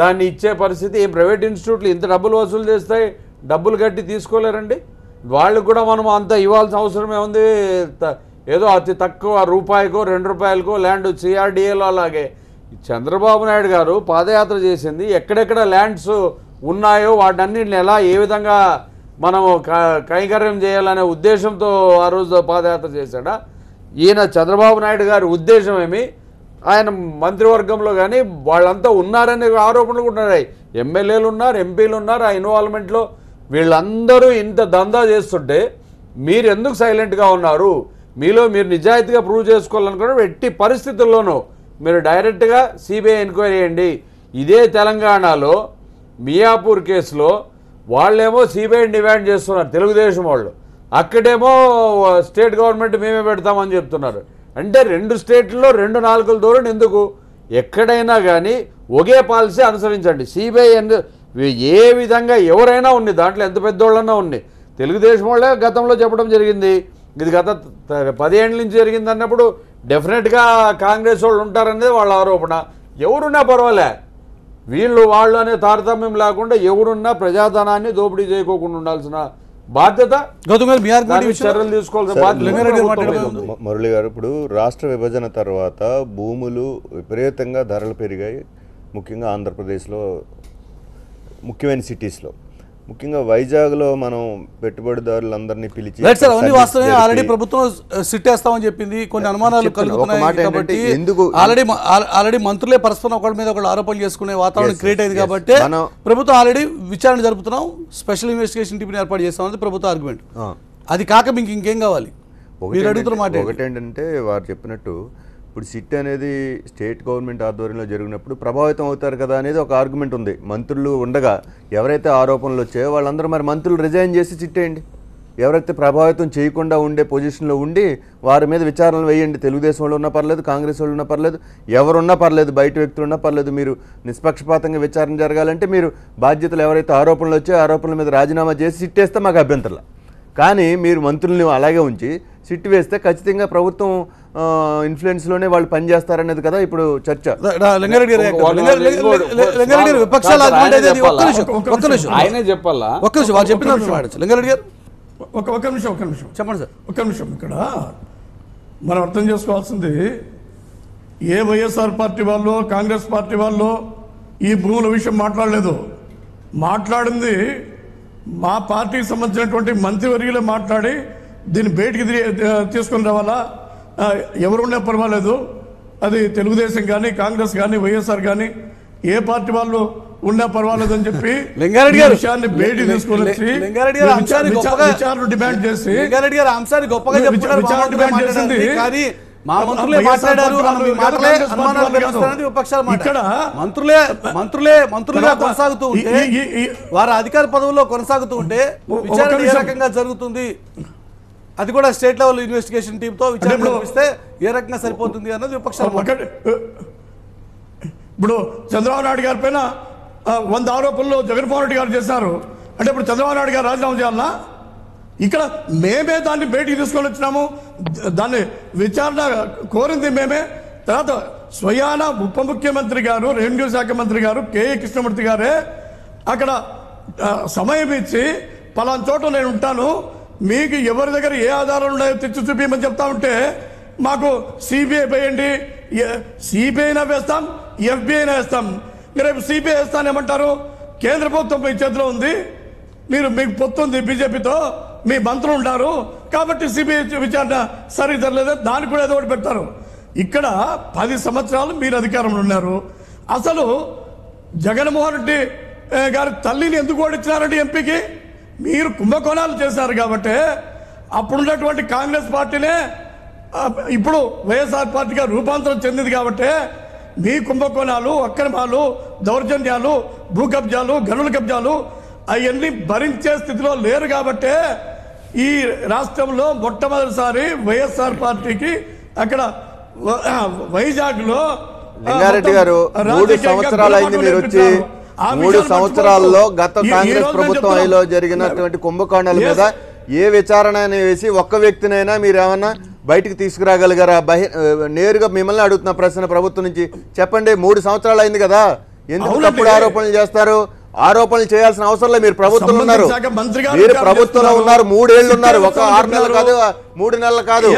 దాన్ని ఇచ్చే పరిస్థితి. ఈ ప్రైవేట్ ఇన్స్టిట్యూట్లు ఇంత డబ్బులు వసూలు చేస్తాయి, డబ్బులు కట్టి తీసుకోలేరండి. వాళ్ళకు కూడా మనం అంత ఇవ్వాల్సిన అవసరమే ఉంది. ఏదో అతి తక్కువ రూపాయికో 2 రూపాయలకో ల్యాండ్ సిఆర్డిఏలో. అలాగే చంద్రబాబు నాయుడు గారు పాదయాత్ర చేసింది, ఎక్కడెక్కడ ల్యాండ్స్ ఉన్నాయో వాటన్నిటిని ఎలా ఏ విధంగా మనం కైంకర్యం చేయాలనే ఉద్దేశంతో ఆ రోజు పాదయాత్ర చేశాడా? ఈయన చంద్రబాబు నాయుడు గారి ఉద్దేశం ఏమి? ఆయన మంత్రివర్గంలో కానీ వాళ్ళంతా ఉన్నారనే ఆరోపణలు కూడా ఉన్నాయి. ఎమ్మెల్యేలు ఉన్నారు, ఎంపీలు ఉన్నారు. ఆ ఇన్వాల్వ్మెంట్లో వీళ్ళందరూ ఇంత దందా చేస్తుంటే మీరు ఎందుకు సైలెంట్గా ఉన్నారు? మీలో మీరు నిజాయితీగా ప్రూవ్ చేసుకోవాలనుకున్న ఎట్టి పరిస్థితుల్లోనూ మీరు డైరెక్ట్గా సిబిఐ ఎంక్వైరీ చేయండి. ఇదే తెలంగాణలో మియాపూర్ కేసులో వాళ్ళేమో సిబిఐని డిమాండ్ చేస్తున్నారు, తెలుగుదేశం వాళ్ళు. అక్కడేమో స్టేట్ గవర్నమెంట్ మేమే పెడతామని చెప్తున్నారు. అంటే 2 స్టేట్లలో 2 నాలుకల ధోరణి ఎందుకు? ఎక్కడైనా కానీ ఒకే పాలసీ అనుసరించండి. సిబిఐ ఏ విధంగా ఎవరైనా ఉంది, దాంట్లో ఎంత పెద్దోళ్ళన్నా ఉంది. తెలుగుదేశం వాళ్ళే గతంలో చెప్పడం జరిగింది, ఇది గత 10 ఏళ్ళ నుంచి జరిగింది అన్నప్పుడు డెఫినెట్గా కాంగ్రెస్ వాళ్ళు ఉంటారనేది వాళ్ళ ఆరోపణ. ఎవరున్నా పర్వాలే, వీళ్ళు వాళ్ళు అనే తారతమ్యం లేకుండా ఎవరున్నా ప్రజాధనాన్ని దోపిడీ చేయకోకుండా ఉండాల్సిన బాధ్యత, చర్యలు తీసుకోవాల్సిన బాధ్యత. మురళి గారు, ఇప్పుడు రాష్ట్ర విభజన తర్వాత భూములు విపరీతంగా ధరలు పెరిగాయి. ముఖ్యంగా ఆంధ్రప్రదేశ్లో ముఖ్యమైన సిటీస్లో, ముఖ్యంగా వైజాగ్లో మనం పెట్టుబడిదారులందరినీ పిలిచి ఆల్రెడీ ప్రభుత్వం సిట్టేస్తామని చెప్పింది. కొన్ని అనుమానాలు కలుగుతున్నాయి కాబట్టి ఆల్రెడీ మంత్రులే పరస్పరం ఒకళ్ళ మీద ఒకళ్ళు ఆరోపణలు చేసుకునే వాతావరణం క్రియేట్ అయింది కాబట్టి ప్రభుత్వం ఆల్రెడీ విచారణ జరుపుతున్నాం, స్పెషల్ ఇన్వెస్టిగేషన్ టీంని ఏర్పాటు చేస్తామని ప్రభుత్వ ఆర్గ్యుమెంట్. అది కాక మీకు ఇంకేం కావాలి? మీరు అడుగుతున్న మాట ఒకటేంటంటే వారు చెప్పినట్టు ఇప్పుడు సిట్ అనేది స్టేట్ గవర్నమెంట్ ఆధ్వర్యంలో జరిగినప్పుడు ప్రభావితం అవుతారు కదా అనేది ఒక ఆర్గ్యుమెంట్ ఉంది. మంత్రులు ఉండగా ఎవరైతే ఆరోపణలు వచ్చాయో వాళ్ళందరూ మరి మంత్రులు రిజైన్ చేసి సిట్టేయండి. ఎవరైతే ప్రభావితం చేయకుండా ఉండే పొజిషన్లో ఉండి వారి మీద విచారణలు వేయండి. తెలుగుదేశం వాళ్ళు ఉన్నా పర్లేదు, కాంగ్రెస్ వాళ్ళు ఉన్నా పర్లేదు, ఎవరున్నా పర్లేదు, బయట వ్యక్తులు ఉన్నా పర్లేదు. మీరు నిష్పక్షపాతంగా విచారణ జరగాలంటే మీరు బాధ్యతలు ఎవరైతే ఆరోపణలు వచ్చాయో ఆరోపణల మీద రాజీనామా చేసి సిట్టేస్తే మాకు అభ్యంతరం. కానీ మీరు మంత్రుల్ని అలాగే ఉంచి సిట్ వేస్తే ఖచ్చితంగా ప్రభుత్వం ఇన్ఫ్లుయెన్స్లోనే వాళ్ళు పనిచేస్తారనేది కదా ఇప్పుడు చర్చ. ఆయనే చెప్పాలా? ఒక్క నిమిషం చెప్పండి సార్. ఒక్క నిమిషం. ఇక్కడ మనం అర్థం చేసుకోవాల్సింది, ఏ వైఎస్ఆర్ పార్టీ వాళ్ళు కాంగ్రెస్ పార్టీ వాళ్ళు ఈ భూముల విషయం మాట్లాడలేదు. మాట్లాడింది మా పార్టీకి సంబంధించినటువంటి మంత్రివర్యులే మాట్లాడి దీన్ని బయటికి తీసుకొని రావాలా, ఎవరున్నా పర్వాలేదు, అది తెలుగుదేశం కానీ కాంగ్రెస్ కానీ వైఎస్ఆర్ కానీ ఏ పార్టీ వాళ్ళు ఉన్నా పర్వాలేదు అని చెప్పి విషయాన్ని బయటికి తీసుకొని వచ్చి విచారణ డిమాండ్ చేసి మా మంత్రులే మాట్లాడారు. ఇక్కడ మంత్రులుగా కొనసాగుతూ ఉంటే, వారి అధికార పదవుల్లో కొనసాగుతూ ఉంటే విచారణ ఏ రకంగా జరుగుతుంది? అది కూడా స్టేట్ లెవెల్ ఇన్వెస్టిగేషన్ టీంతో విచారణ జరిపిస్తే ఏ రకంగా సరిపోతుంది అన్నది విపక్షాలు. ఇప్పుడు చంద్రబాబు నాయుడు గారి పైన 100 ఆరోపణలు జగన్మోహన్ రెడ్డి గారు చేశారు అంటే ఇప్పుడు చంద్రబాబు నాయుడు గారు రాజీనామా చేయాలన్నా? ఇక్కడ మేమే దాన్ని బయటికి తీసుకొని వచ్చినాము, దాన్ని విచారణ కోరింది మేమే. తర్వాత స్వయాన ఉప ముఖ్యమంత్రి గారు, రెవెన్యూ శాఖ మంత్రి గారు కేఏ కృష్ణమూర్తి గారే అక్కడ సమయం ఇచ్చి పలానా చోట నేను ఉంటాను, మీకు ఎవరి దగ్గర ఏ ఆధారాలు ఉన్నాయో తెచ్చి చూపించమని చెప్తా ఉంటే మాకు సిబిఐ వేయండి, సిబిఐనా వేస్తాం, ఎఫ్బిఐనా వేస్తాం. రేపు సిబిఐ వేస్తానేమంటారు? కేంద్ర ప్రభుత్వం మీ చేతిలో ఉంది, మీకు పొత్తుంది బీజేపీతో, మీ మంత్రులు ఉంటారు కాబట్టి సిబిఐ విచారణ సరిగ్గా జరగలేదు, దానికి కూడా ఏదో ఒకటి పెడతారు. ఇక్కడ 10 సంవత్సరాలు మీరు అధికారంలో ఉన్నారు. అసలు జగన్మోహన్ రెడ్డి గారి తల్లిని ఎందుకు ఓడించినారండి ఎంపీకి? మీరు కుంభకోణాలు చేశారు కాబట్టి అప్పుడున్నటువంటి కాంగ్రెస్ పార్టీనే ఇప్పుడు వైఎస్ఆర్ పార్టీగా రూపాంతరం చెందింది కాబట్టి మీ కుంభకోణాలు, అక్రమాలు, దౌర్జన్యాలు, భూ కబ్జాలు, గనుల కబ్జాలు అవన్నీ భరించే స్థితిలో లేరు కాబట్టి ఈ రాష్ట్రంలో మొట్టమొదటిసారి వైఎస్ఆర్ పార్టీకి అక్కడ వైజాగ్లో లింగారెడ్డి గారు 3 సంవత్సరాలు అయింది మీరు వచ్చి. 3 సంవత్సరాల్లో గత కాంగ్రెస్ ప్రభుత్వం హైలో జరిగినటువంటి కుంభకోణాల మీద ఏ విచారణ వేసి ఒక్క వ్యక్తినైనా మీరు ఏమన్నా బయటికి తీసుకురాగలిగారా? నేరుగా మిమ్మల్ని అడుగుతున్న ప్రశ్న ప్రభుత్వం నుంచి చెప్పండి. 3 సంవత్సరాలు అయింది కదా, ఎందుకు తప్పుడు ఆరోపణలు చేస్తారు? ఆరోపణలు చేయాల్సిన అవసరం లేదు. మీరు ప్రభుత్వంలో ఉన్నారు, మీరు ప్రభుత్వంలో ఉన్నారు, 3 ఏళ్ళు ఉన్నారు, ఒక 6 నెలలు కాదు, 3 నెలలు కాదు,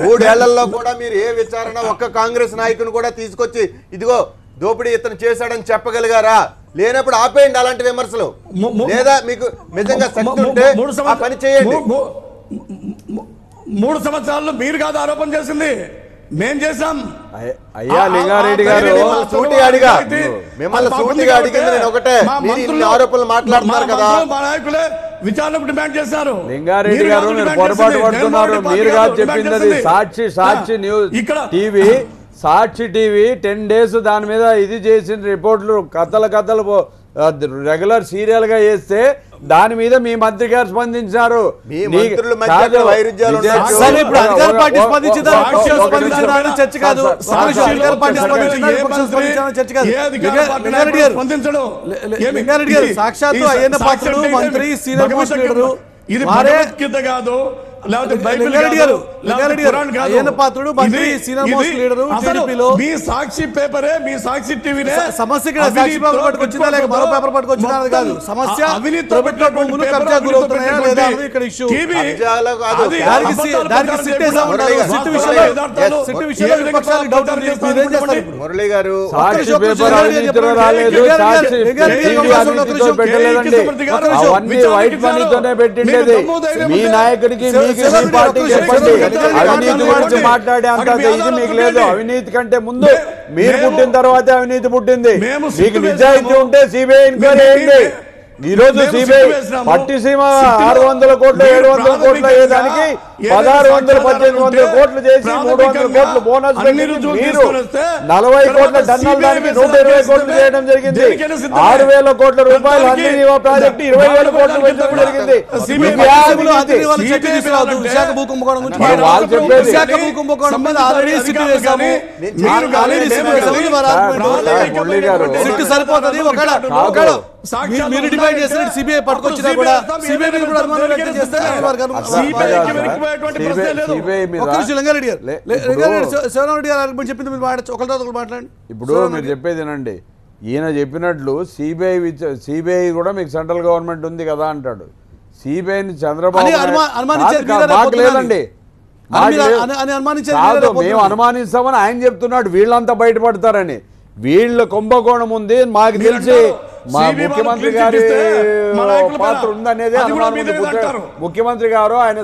3 ఏళ్లలో కూడా మీరు ఏ విచారణ ఒక్క కాంగ్రెస్ నాయకుని కూడా తీసుకొచ్చి ఇదిగో దోపిడీ ఇతను చేశాడని చెప్పగలిగారా? లేనప్పుడు ఆపేయండి అలాంటి విమర్శలు. లేదా మీకు నిజంగా శక్తి ఉంటే ఆ పని చేయండి. 3 సంవత్సరాల్లో మీరు కాదు ఆరోపణ చేసింది, మేం చేశాం. అయ్యా లింగారెడ్డి గారు సూటిగా అడిగా, మిమ్మల్ని సూటిగా అడిగింది నేను ఒకటే, మీరు ఆరోపణలు మాట్లాడుతున్నారు కదా. మా నాయకులే విచారణకు డిమాండ్ చేశారు. లింగారెడ్డి గారు మీరు పొరపాటు పడుతున్నారు. మీరు కాదు చెప్పింది అది. సాక్షి న్యూస్ టీవీ, సాక్షి టీవీ 10 days దాని మీద ఇది చేసిన రిపోర్ట్లు కథలు రెగ్యులర్ సీరియల్ గా వేస్తే దాని మీద మీ మంత్రి గారు స్పందించారు. సాక్షాత్తు అయిన పాత్రుడు మంత్రి సీనియర్ మోస్ట్ లీడర్. ఇది భగవద్గీత కాదు, లేకపోతే బైబిల్ లింగారెడ్డి గారు, లింగారెడ్డి గారు, ఖురాన్ కాదు. అయ్యన్న పాత్రుడు మంత్రి, ఇది- సీనియర్ ఇది మోస్ట్ లీడరు, అసలు టీడీపీలో. మీ సాక్షి పేపరే, మీ సాక్షి టీవీనే సమస్య ఇక్కడ సాక్షి పేపర్ పట్టుకొచ్చిందా లేక మరో పేపర్ పట్టుకొచ్చిందా అనేది కాదు. సమస్య ప్రభుత్వ భూములు కబ్జా గురవుతున్నాయా లేదా అనేది ఇక్కడ ఇష్యూ. కబ్జాలు కాదు. దానికి సిట్ వేసా ఉంటారు. సిట్ విషయంలో విపక్షాలకు డౌట్ ఉంది. మీరేం చేస్తారు ఇప్పుడు? మురళి గారు సాక్షి పేపర్ అవినీతిలో రాలేదు, సాక్షి టీవీ అవినీతితో పెట్టలేదండి, అవన్నీ వైట్ మనీతోనే పెట్టిండేది. మీ నాయకుడికి మీకు మీ పార్టీ చెప్పండి, అవినీతి గురించి మాట్లాడే అంత ఇది మీకు లేదు. అవినీతి కంటే ముందు మీరు పుట్టిన తర్వాతే అవినీతి పుట్టింది. మీకు నిజాయితీ ఉంటే సిబిఐ ఎంక్వైరీ చేయండి. ఈ రోజు సిబిఐ పట్టిసీమ 600 కోట్లు 700 కోట్లు అయ్యేదానికి 1600 1800 కోట్లు చేసి 300 కోట్లు బోనస్ పెట్టి మీరు 40 కోట్ల టన్నుల దానికి 120 కోట్లు చేయడం జరిగింది. 6000 కోట్ల రూపాయలు అన్ని ప్రాజెక్టు 20,000 కోట్లు పెట్టడం జరిగింది. విశాఖ భూ కుంభకోణం గురించి వాళ్ళు చెప్పేది. విశాఖ భూ కుంభకోణం మీద ఆల్రెడీ సిట్ వేసాము. మురళి గారు సిట్ సరిపోతుంది. ఒకవేళ మీరు డిమాండ్ చేసిన సిబిఐ పట్టుకొచ్చినా కూడా సిబిఐ మీద కూడా అనుమానం వ్యక్తం చేస్తే సిబిఐ మీద ఒక్క నిమిషం లింగారెడ్డి గారు, శివరామరెడ్డి గారు ఆర్గ్యుమెంట్ చెప్పింది మీరు మాట్లాడచ్చు. ఒకరితో ఒకరు మాట్లాడండి. ఇప్పుడు మీరు చెప్పేది వినండి. ఈయన చెప్పినట్లు సిబిఐ కూడా మీకు సెంట్రల్ గవర్నమెంట్ ఉంది కదా అంటాడు. సిబిఐని చంద్రబాబు మాకు లేదండి, కాదు మేము అనుమానిస్తామని ఆయన చెప్తున్నాడు. వీళ్ళంతా బయటపడతారని. వీళ్ళ కుంభకోణం ఉంది మాకు తెలిసి, మా ముఖ్యమంత్రి గారి పాత్ర ఉందనేది అనుమానం ఉంది. ముఖ్యమంత్రి గారు ఆయన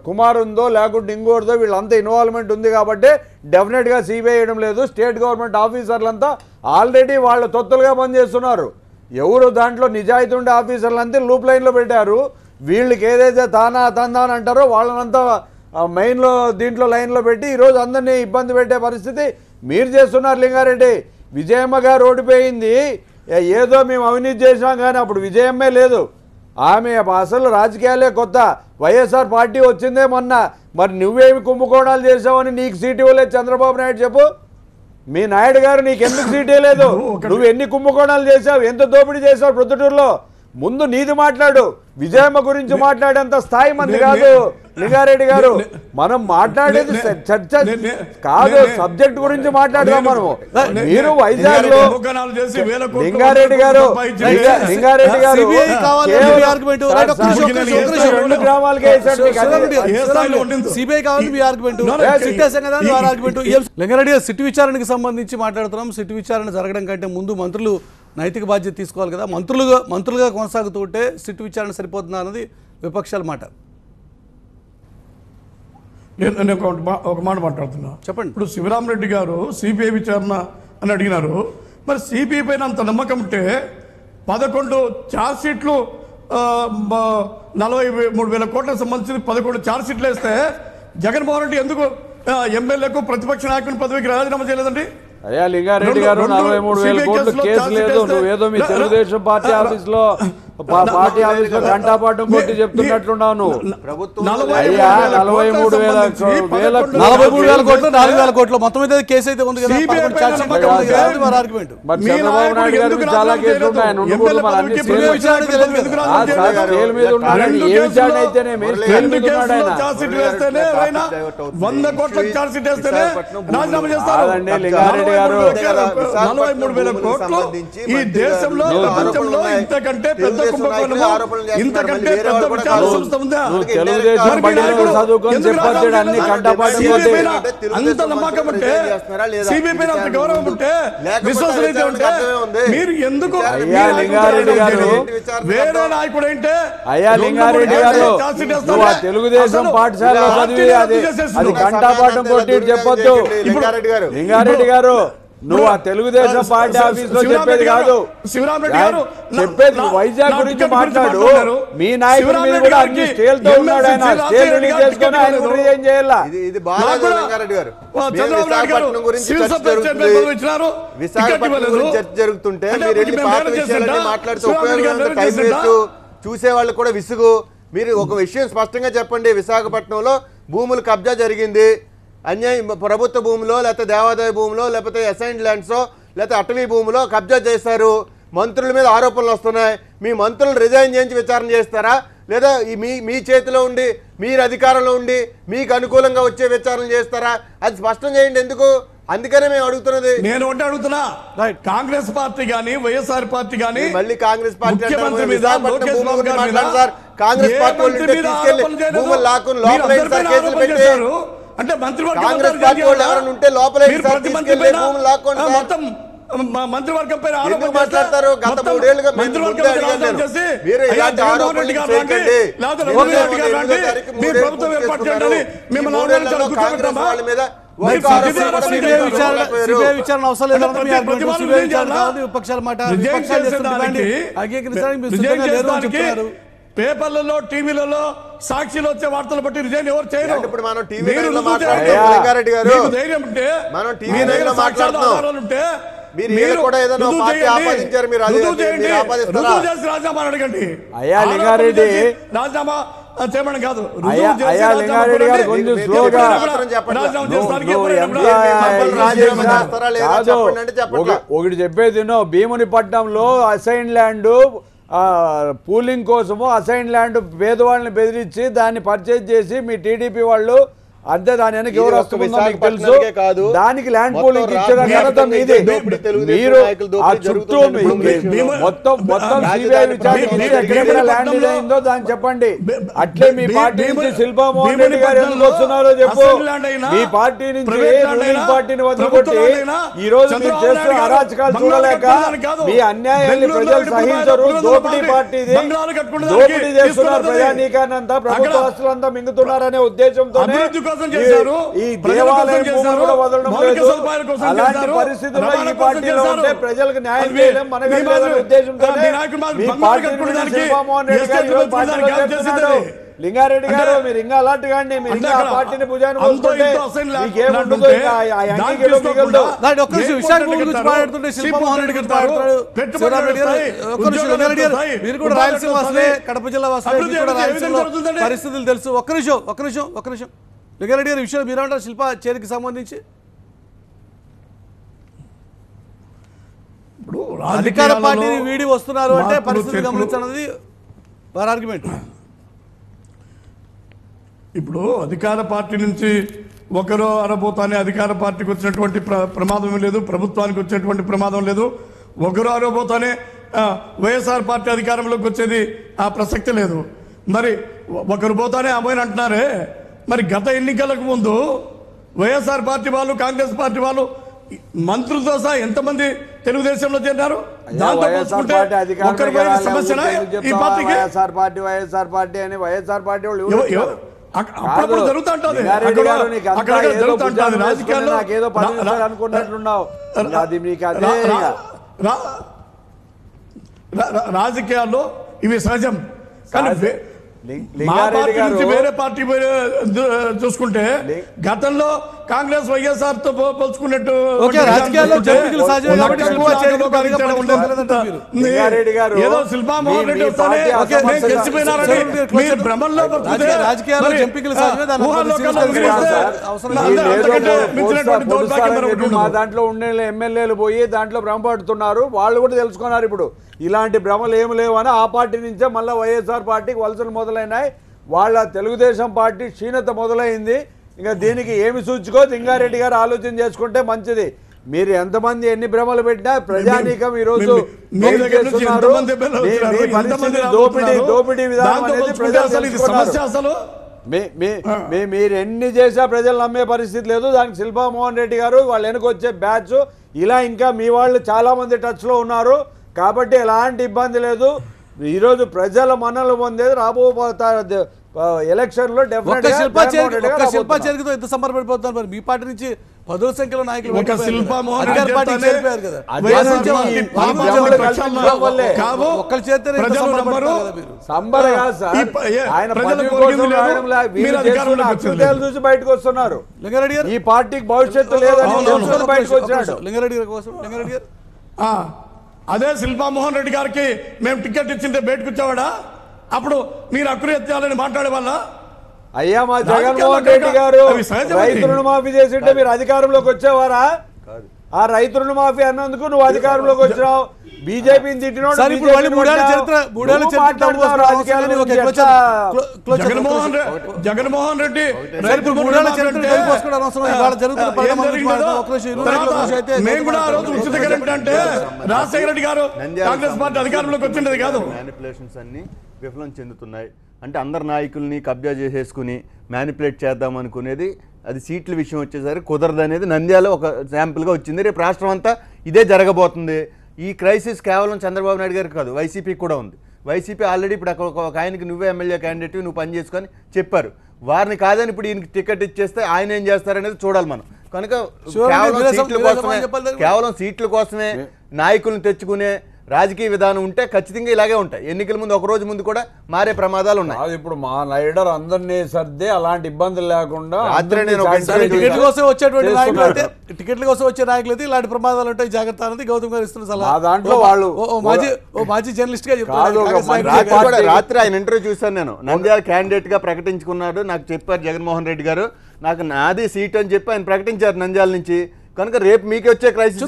కుమారుందో లేకుంటే ఇంకోటిదో వీళ్ళంతా ఇన్వాల్వ్మెంట్ ఉంది కాబట్టి డెఫినెట్గా సిబిఐ వేయడం లేదు. స్టేట్ గవర్నమెంట్ ఆఫీసర్లంతా ఆల్రెడీ వాళ్ళ తొత్తులుగా పనిచేస్తున్నారు. ఎవరు దాంట్లో నిజాయితీ ఉండే ఆఫీసర్లంతా లూప్ లైన్లో పెట్టారు. వీళ్ళకి ఏదైతే తందాని అంటారో వాళ్ళనంతా మెయిన్లో దీంట్లో లైన్లో పెట్టి ఈరోజు అందరినీ ఇబ్బంది పెట్టే పరిస్థితి మీరు చేస్తున్నారు. లింగారెడ్డి, విజయమ్మ గారు ఓడిపోయింది ఏదో మేము అవినీతి చేసినాం కానీ అప్పుడు విజయమ్మే లేదు. ఆమె అసలు రాజకీయాలే కొత్త. వైఎస్ఆర్ పార్టీ వచ్చిందే మొన్న. మరి నువ్వేమి కుంభకోణాలు చేసావని నీకు సీటు ఇవ్వలేదు చంద్రబాబు నాయుడు చెప్పు. మీ నాయుడు గారు నీకు ఎందుకు సీటు ఇవ్వలేదు? నువ్వు ఎన్ని కుంభకోణాలు చేసావు, ఎంత దోపిడీ చేసావు ప్రొద్దుటూరులో? ముందు నీది మాట్లాడు. విజయమ్మ గురించి మాట్లాడేంత స్థాయి మంది కాదు లింగారెడ్డి గారు. మనం మాట్లాడేది చర్చ కాదు, సబ్జెక్ట్ గురించి మాట్లాడదాం మనము. మీరు వైజాగ్ లో లింగారెడ్డి గారు 2 గ్రామాలకే లింగారెడ్డి గారు, సిట్ విచారణకు సంబంధించి మాట్లాడుతున్నాం. సిట్ విచారణ జరగడం కంటే ముందు మంత్రులు నైతిక బాధ్యత తీసుకోవాలి కదా. మంత్రులుగా కొనసాగుతుంటే సిట్ విచారణ సరిపోతుందా అన్నది విపక్షాల మాట. నేను ఒక మాట మాట్లాడుతున్నా, చెప్పండి. ఇప్పుడు శివరామరెడ్డి గారు సిబిఐ విచారణ అని అడిగినారు. మరి సిబిఐ పైన అంత నమ్మకం ఉంటే 11 ఛార్జ్ షీట్లు 43,000 కోట్లకు సంబంధించి 11 ఛార్జ్ షీట్లు వేస్తే జగన్మోహన్ రెడ్డి ఎందుకు ఎమ్మెల్యేకు ప్రతిపక్ష నాయకుని పదవికి రాజీనామా చేయలేదండి? అయ్యా లింగారెడ్డి గారు 43,000 కోట్లు కేసు లేదు. నువ్వేదో మీ తెలుగుదేశం పార్టీ ఆఫీస్లో గంటాపాఠం కొట్టి చెప్తున్నట్లున్నావు నువ్వు. అయ్యా 43,000 కోట్లు 4,000 కోట్లు మొత్తం మీద కేసు అయితే ఉంది కదా. చంద్రబాబు నాయుడు గారి చాలా కేసులు ఉన్నాయి. ఆయన ఉండకూడదు. మన అన్ని స్కేల్ మీద ఉన్నాడని ఏ విచారణ అయితేనే మీరు స్కేల్ మీద ఉన్నాడు ఆయన. కాదండి లింగారెడ్డి గారు, ఈ దేశంలో ప్రపంచంలో ఇంతకంటే పెద్ద తెలుగుదేశం బడిలో చదువుకొని చెప్పొచ్చాడు అన్ని కంటపాటు. అంత నమ్మకం ఉంటే, సిబిఐ పైన అంత గౌరవం ఉంటే, విశ్వాసనీయత ఉంటే మీరు ఎందుకు? అయ్యా లింగారెడ్డి గారు, వేరే నాయకుడు ఏంటే అయ్యా లింగారెడ్డి గారు, నువ్వు ఆ తెలుగుదేశం పాఠశాలలో చదివి అది కంటాపాఠం కొట్టి చెప్పొద్దు. లింగారెడ్డి గారు, నువ్వు ఆ తెలుగుదేశం పార్టీ ఆఫీస్ లో చెప్పేది కాదు, చెప్పేది వైజాగ్ గురించి మాట్లాడు. మీ నాయకుడి మీద కూడా అన్ని స్టేల్ తో ఉన్నాడు ఆయన. స్టేల్ రిలీజ్ చేసుకుని ఆయన రిజైన్ చేయాలా? చర్చ జరుగుతుంటే చూసే వాళ్ళు కూడా విసుగు. మీరు ఒక విషయం స్పష్టంగా చెప్పండి. విశాఖపట్నంలో భూములు కబ్జా జరిగింది, అన్యాయం ప్రభుత్వ భూమిలో లేకపోతే దేవాదాయ భూమిలో లేకపోతే అసైన్డ్ ల్యాండ్సో లేకపోతే అటవీ భూమిలో కబ్జా చేశారు. మంత్రుల మీద ఆరోపణలు వస్తున్నాయి. మీ మంత్రులు రిజైన్ చేయించి విచారణ చేస్తారా? లేదా మీ చేతిలో ఉండి మీరు అధికారంలో ఉండి మీకు అనుకూలంగా వచ్చే విచారణ చేస్తారా? అది స్పష్టం చేయండి. ఎందుకు? అందుకనే మేము అడుగుతున్నది. నేను ఒకటి అడుగుతున్నా, కాంగ్రెస్ పార్టీ గానీ వైఎస్ఆర్ పార్టీ గానీ మళ్ళీ కాంగ్రెస్ పార్టీ ముఖ్యమంత్రి మీద లోకేష్ బాబు గారి మీద కాంగ్రెస్ పార్టీ భూములు లాక్కుని లోపల కేసులు పెట్టారు. అంటే మంత్రివర్గం కాంగ్రెస్ పార్టీ వాళ్ళు ఎవరైనా ఉంటే లోపల భూములు లాక్కోండి. మొత్తం మంత్రివర్గం పైన ఆరోపణ మాట్లాడతారు. గత 3 ఏళ్లుగా మీరు ఇలాంటి ఆరోపణలు చేయకండి. వాళ్ళ మీద విచారణ అవసరం లేదు. విపక్షాల మాట అంగీకరించడానికి పేపర్లలో టీవీలలో సాక్షిలో వచ్చే వార్తలు బట్టి రిజైన్ ఎవరు చేయరు. ఇప్పుడు మనం లింగారెడ్డి గారు మనం టీవీ మాట్లాడుతున్నాం. మీరు కూడా ఏదైనా పార్టీ ఆపాదించారు, మీరు రాజీనామా అడగండి. అయ్యా లింగారెడ్డి రాజీనామా చేయమని కాదు, లింగారెడ్డి గారు కొంచెం స్లోగా ఒకటి చెప్పేది. భీమునిపట్నంలో అసైన్ ల్యాండ్ పూలింగ్ కోసము అసైన్ ల్యాండ్ పేదవాళ్ళని బెదిరించి దాన్ని పర్చేజ్ చేసి మీ టీడీపీ వాళ్ళు అంతే దాని వెనక ఎవరు వస్తుందో మీకు తెలుసు. దానికి ల్యాండ్ పూలింగ్ ఇచ్చిన ఘనత మీది. మీరు ఆ చుట్టూ మొత్తం సిబిఐ విచారణ ఎక్కడెక్కడ ల్యాండ్ అయిందో దాన్ని చెప్పండి. అట్లే మీ పార్టీ నుంచి శిల్పా మోహన్ రెడ్డి గారు ఎందుకు వస్తున్నారో చెప్పు. మీ పార్టీ నుంచి రూలింగ్ పార్టీని వదిలిపెట్టి ఈ రోజు మీరు చేస్తున్న అరాచకాలు చూడలేక మీ అన్యాయాన్ని ప్రజలు సహించరు. దోపిడీ పార్టీది, దోపిడీ చేస్తున్నారు ప్రజానీకాన్ని అంతా, ప్రభుత్వ ఆస్తులంతా మింగుతున్నారనే ఉద్దేశంతోనే ఈ దేవాలయం కూడా వదలడం లేదు. అలాంటి పరిస్థితుల్లో ఈ పార్టీలో ఉంటే ప్రజలకు న్యాయం చేయడం మనకు ఉద్దేశంతోనే మీ పార్టీ శిల్పా మోహన్ రెడ్డి గారు పార్టీలో చేస్తున్నాడు. లింగారెడ్డి గారు మీరు ఇంకా అలాంటి కానీ మీరు ఇంకా ఆ పార్టీని భుజాన్ని మోసుకుంటే మీకేముంటుందో కడప జిల్లా పరిస్థితులు తెలుసు. ఒక్క నిమిషం లింగారెడ్డి గారి విషయం మీరేమంటారు శిల్పా చేరికి సంబంధించి? ఇప్పుడు అధికార పార్టీని వీడి వస్తున్నారు అంటే పరిస్థితి గమనించన్నది వారి ఆర్గ్యుమెంట్. ఇప్పుడు అధికార పార్టీ నుంచి ఒకరు అనబోతానే అధికార పార్టీకి వచ్చినటువంటి ప్రమాదం లేదు, ప్రభుత్వానికి వచ్చేటువంటి ప్రమాదం లేదు. ఒకరు అనబోతానే వైఎస్ఆర్ పార్టీ అధికారంలోకి వచ్చేది ఆ ప్రసక్తి లేదు. మరి ఒకరు పోతానే అమ్మాయిని అంటున్నారే, మరి గత ఎన్నికలకు ముందు వైఎస్ఆర్ పార్టీ వాళ్ళు కాంగ్రెస్ పార్టీ వాళ్ళు మంత్రులతో సహా ఎంతమంది తెలుగుదేశంలో చేరారు? వైఎస్ఆర్ పార్టీ అని వైఎస్ఆర్ పార్టీ వాళ్ళు అప్పుడప్పుడు జరుగుతూ ఉంటుంది రాజకీయాల్లో. అనుకున్నట్లున్నావు అది మీకు రాజకీయాల్లో ఇవి సహజం. కానీ మా పార్టీ నుంచి వేరే పార్టీ చూసుకుంటే గతంలో కాంగ్రెస్ వైఎస్ఆర్ తో పోల్చుకున్నట్టు ఏదో శిల్పా మోహన్ రెడ్డి వస్తానే గెలిచిపోయినారని మీరు భ్రమంలో మా దాంట్లో ఉండే ఎమ్మెల్యేలు పోయి దాంట్లో భ్రమపడుతున్నారు. వాళ్ళు కూడా తెలుసుకున్నారు ఇప్పుడు ఇలాంటి భ్రమలు ఏమి లేవు అని. ఆ పార్టీ నుంచే మళ్ళీ వైఎస్ఆర్ పార్టీకి వలసలు మొదలైనాయి. వాళ్ళ తెలుగుదేశం పార్టీ క్షీణత మొదలైంది. ఇంకా దీనికి ఏమి సూచుకో లింగారెడ్డి గారు ఆలోచన చేసుకుంటే మంచిది. మీరు ఎంతమంది ఎన్ని భ్రమలు పెట్టినా ప్రజానీకం ఈ రోజు దోపిడీ విధానం అనేది ప్రజలు మీరు ఎన్ని చేసా ప్రజలు నమ్మే పరిస్థితి లేదు. దానికి శిల్పా మోహన్ రెడ్డి గారు వాళ్ళు వెనుకొచ్చే బ్యాచ్ ఇలా ఇంకా మీ వాళ్ళు చాలా మంది టచ్ లో ఉన్నారు కాబట్టి ఎలాంటి ఇబ్బంది లేదు. ఈరోజు ప్రజల మన్నలు పొందేది రాబో ఎలక్షన్ లో డెఫినెట్ శిల్పా చేరికతో ఎంత సమర్పడిపోతున్నారు. మరి మీ పార్టీ నుంచి 10ల సంఖ్యలో నాయకులు చూసి బయటకు వస్తున్నారు. ఈ పార్టీకి భవిష్యత్తు లేదని బయటకు వచ్చాడు లింగారెడ్డి గారి కోసం. లింగారెడ్డి గారు అదే శిల్పా మోహన్ రెడ్డి గారికి మేము టికెట్ ఇచ్చింటే బయటకు వచ్చేవాడా? అప్పుడు మీరు అకృత్యాలని మాట్లాడే వాళ్ళ? అయ్యా మా జగన్మోహన్ రెడ్డి గారు రైతులను మాఫీ చేసింటే మీరు అధికారంలోకి వచ్చేవారా? ఆ రైతు రుణమాఫీ అన్నందుకు నువ్వు అధికారంలోకి వచ్చినావు, బీజేపీని తిట్టినోడు సార్ ఇప్పుడు మళ్ళీ మూడేళ్ల చరిత్ర రాజకీయాలు జగన్మోహన్ రెడ్డి మేము కూడా ఆ రోజు ఉచిత కరెంట్ అంటే రాజశేఖర రెడ్డి గారు కాంగ్రెస్ పార్టీ అధికారంలోకి వచ్చింది కాదు. మ్యానిపులేషన్స్ అన్ని విఫలం చెందుతున్నాయి అంటే అందరు నాయకుల్ని కబ్జా చేసేసుకుని మ్యానిపులేట్ చేద్దాం అనుకునేది అది సీట్ల విషయం వచ్చేసరికి కుదరదు అనేది నంద్యాల ఒక శాంపుల్గా వచ్చింది. రేపు రాష్ట్రం అంతా ఇదే జరగబోతుంది. ఈ క్రైసిస్ కేవలం చంద్రబాబు నాయుడు గారికి కాదు, వైసీపీకి కూడా ఉంది. వైసీపీ ఆల్రెడీ ఇప్పుడు అక్కడ ఒక ఆయనకి నువ్వే ఎమ్మెల్యే క్యాండిడేట్, నువ్వు పని చేసుకొని చెప్పారు. వారిని కాదని ఇప్పుడు ఈయనకి టికెట్ ఇచ్చేస్తే ఆయన ఏం చేస్తారనేది చూడాలి మనం. కనుక కేవలం సీట్ల కోసమే నాయకులను తెచ్చుకునే రాజకీయ విధానం ఉంటే ఖచ్చితంగా ఇలాగే ఉంటాయి. ఎన్నికల ముందు ఒక రోజు ముందు కూడా మారే ప్రమాదాలు ఉన్నాయి. ఇప్పుడు మా లీడర్ అందరినీ సర్దే అలాంటి ఇబ్బందులు లేకుండా టికెట్ల కోసం వచ్చేటువంటి నాయకులు అయితే టికెట్ల కోసం వచ్చే నాయకులు అయితే ఇలాంటి ప్రమాదాలు ఉంటాయి, జాగ్రత్త అనేది గౌతమ్ గారు ఇస్తున్న సలహా. దాంట్లో వాళ్ళు మాజీ జర్నలిస్ట్ గా చెప్తారు. రాత్రి ఆయన ఇంటర్వ్యూ చూశాను నేను. నంద్యాల క్యాండిడేట్ గా ప్రకటించుకున్నాడు. నాకు చెప్పారు జగన్మోహన్ రెడ్డి గారు, నాకు నాది సీట్ అని చెప్పి ఆయన ప్రకటించారు నంద్యాల నుంచి. కనుక రేపు మీకు వచ్చే క్రైసిస్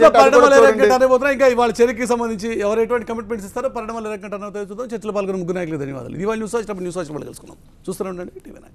ఇంకా ఇవాళ చర్యకి సంబంధించి ఎవరు ఎటువంటి కమిట్మెంట్స్ ఇస్తారో పరిణామాలు చూద్దాం. చర్చలో పాల్గొన్న ముగ్గురు నాయకులు ధన్యవాదాలు. ఇవాళ న్యూస్ వచ్చినప్పుడు న్యూస్ వచ్చినప్పుడు కలుసుకున్నాం. చూస్తూనే ఉండండి టీవీ9.